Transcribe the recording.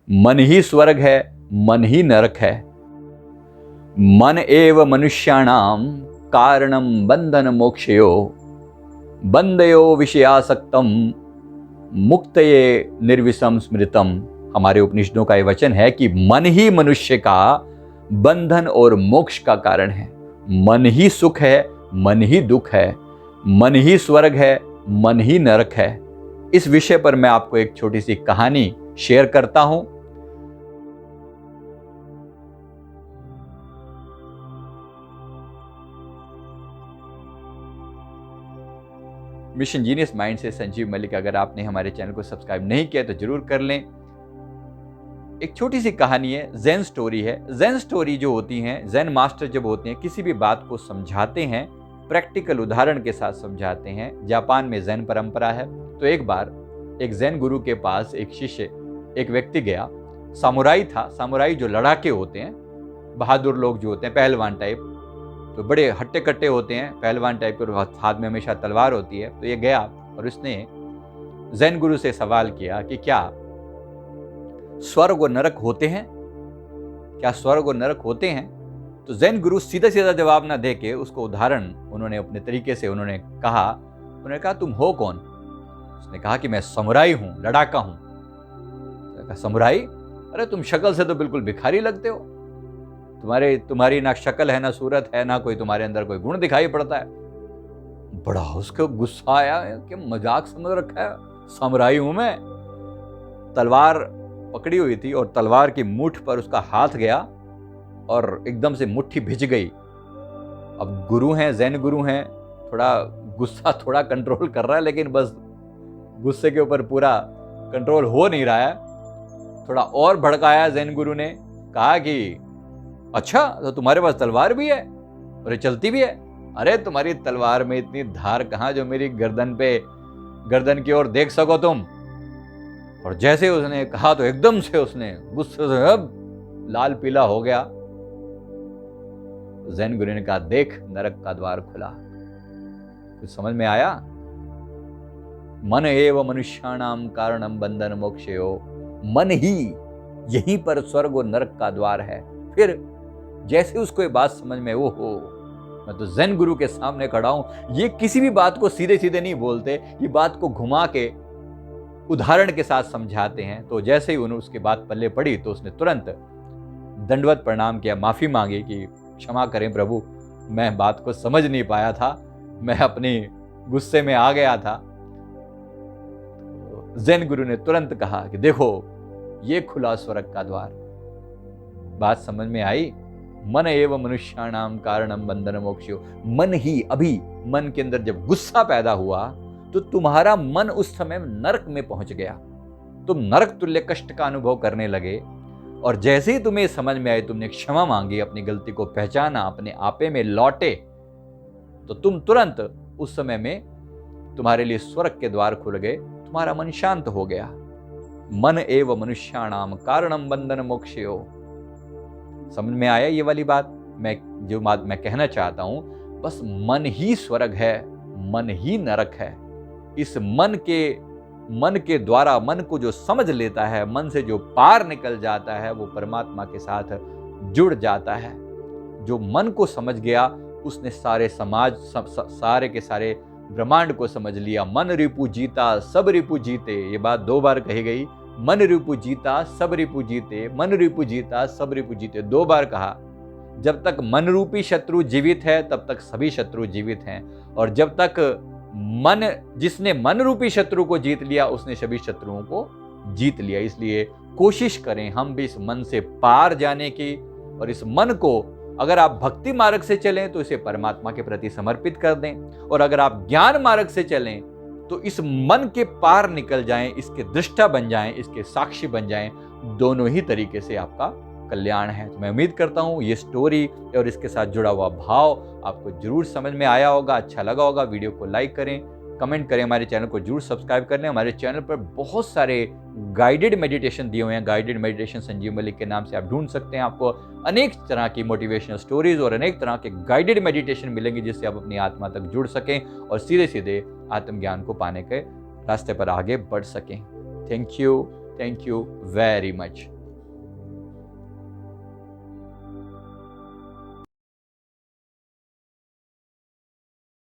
मन ही स्वर्ग है, मन ही नरक है। मन एव मनुष्याणाम कारणम बंधन मोक्षयो, बंधयो विषयासक्तम मुक्तये निर्विषम स्मृतम। हमारे उपनिषदों का ये वचन है कि मन ही मनुष्य का बंधन और मोक्ष का कारण है। मन ही सुख है, मन ही दुख है, मन ही स्वर्ग है, मन ही नरक है। इस विषय पर मैं आपको एक छोटी सी कहानी शेयर करता हूं। मिशन जीनियस माइंड से संजीव मलिक। अगर आपने हमारे चैनल को सब्सक्राइब नहीं किया तो जरूर कर लें। एक छोटी सी कहानी है, ज़ेन स्टोरी है। ज़ेन स्टोरी जो होती हैं, ज़ेन मास्टर जब होते हैं किसी भी बात को समझाते हैं, प्रैक्टिकल उदाहरण के साथ समझाते हैं। जापान में ज़ेन परंपरा है। तो एक बार एक ज़ेन गुरु के पास एक शिष्य, एक व्यक्ति गया। सामुराई था। सामुराई जो लड़ाके होते हैं, बहादुर लोग जो होते हैं, पहलवान टाइप, तो बड़े हट्टे कट्टे होते हैं, पहलवान टाइप के, हाथ में हमेशा तलवार होती है। तो ये गया और उसने ज़ेन गुरु से सवाल किया कि क्या स्वर्ग और नरक होते हैं? क्या स्वर्ग और नरक होते हैं? तो ज़ेन गुरु सीधा सीधा जवाब ना दे के उसको उदाहरण उन्होंने अपने तरीके से उन्होंने कहा तुम हो कौन? उसने कहा कि मैं समुराई हूं, लड़ाका हूं। कहा समुराई? अरे तुम शक्ल से तो बिल्कुल भिखारी लगते हो। तुम्हारी ना शक्ल है, ना सूरत है, ना कोई तुम्हारे अंदर कोई गुण दिखाई पड़ता है। बड़ा उसको गुस्सा आया कि मजाक समझ रखा है, समुराई हूं मैं। तलवार पकड़ी हुई थी और तलवार की मूठ पर उसका हाथ गया और एकदम से मुट्ठी भिज गई। अब गुरु हैं, ज़ेन गुरु हैं, थोड़ा गुस्सा थोड़ा कंट्रोल कर रहा है, लेकिन बस गुस्से के ऊपर पूरा कंट्रोल हो नहीं रहा है। थोड़ा और भड़काया ज़ेन गुरु ने, कहा कि अच्छा तो तुम्हारे पास तलवार भी है और ये चलती भी है? अरे तुम्हारी तलवार में इतनी धार कहां जो मेरी गर्दन की ओर देख सको तुम। और जैसे उसने कहा तो एकदम से उसने गुस्से से अब लाल पीला हो गया। ज़ेन गुरु ने कहा देख नरक का द्वार खुला। कुछ समझ में आया? मन एव मनुष्याणाम कारणम बंधन मोक्षयो। मन ही यहीं पर स्वर्ग और नरक का द्वार है। फिर जैसे उसको ये बात समझ में, ओहो मैं तो ज़ेन गुरु के सामने खड़ा हूं। ये किसी भी बात को सीधे सीधे नहीं बोलते, ये बात को घुमा के उदाहरण के साथ समझाते हैं। तो जैसे ही उन्हें उसकी बात पल्ले पड़ी तो उसने तुरंत दंडवत प्रणाम किया, माफी मांगी कि क्षमा करें प्रभु, मैं बात को समझ नहीं पाया था, मैं अपने गुस्से में आ गया था। ज़ेन गुरु ने तुरंत कहा कि देखो ये खुला स्वर्ग का द्वार। बात समझ में आई? मन एव मनुष्याणाम कारणम बंधन मोक्षयो। मन ही, अभी मन के अंदर जब गुस्सा पैदा हुआ तो तुम्हारा मन उस समय नरक में पहुंच गया। तुम नरक तुल्य कष्ट का अनुभव करने लगे। और जैसे ही तुम्हें समझ में आए, तुमने क्षमा मांगी, अपनी गलती को पहचाना, अपने आपे में लौटे, तो तुम तुरंत उस समय में तुम्हारे लिए स्वर्ग के द्वार खुल गए, तुम्हारा मन शांत हो गया। मन एव मनुष्याणाम कारणम बंधन मोक्षयो। समझ में आया ये वाली बात? जो बात मैं कहना चाहता हूं, बस मन ही स्वर्ग है, मन ही नरक है। इस मन के द्वारा, मन को जो समझ लेता है, मन से जो पार निकल जाता है, वो परमात्मा के साथ जुड़ जाता है। जो मन को समझ गया उसने सारे समाज, सारे के सारे ब्रह्मांड को समझ लिया। मन रिपु जीता सब रिपु जीते, ये बात 2 बार कही गई। मन रिपु जीता सब रिपु जीते, मन रिपु जीता सब रिपु जीते, 2 बार कहा। जब तक मन रूपी शत्रु जीवित है तब तक सभी शत्रु जीवित हैं। और जब तक जिसने मन रूपी शत्रु को जीत लिया उसने सभी शत्रुओं को जीत लिया। इसलिए कोशिश करें हम भी इस मन से पार जाने की, और इस मन को अगर आप भक्ति मार्ग से चलें तो इसे परमात्मा के प्रति समर्पित कर दें, और अगर आप ज्ञान मार्ग से चलें तो इस मन के पार निकल जाएं, इसके दृष्टा बन जाएं, इसके साक्षी बन जाएं। दोनों ही तरीके से आपका कल्याण है। तो मैं उम्मीद करता हूं ये स्टोरी और इसके साथ जुड़ा हुआ भाव आपको जरूर समझ में आया होगा, अच्छा लगा होगा। वीडियो को लाइक करें, कमेंट करें, हमारे चैनल को जरूर सब्सक्राइब कर लें। हमारे चैनल पर बहुत सारे गाइडेड मेडिटेशन दिए हुए हैं। गाइडेड मेडिटेशन संजीव मलिक के नाम से आप ढूंढ सकते हैं। आपको अनेक तरह की मोटिवेशनल स्टोरीज और अनेक तरह के गाइडेड मेडिटेशन मिलेंगे जिससे आप अपनी आत्मा तक जुड़ सकें और सीधे सीधे आत्मज्ञान को पाने के रास्ते पर आगे बढ़ सकें। Thank you very much.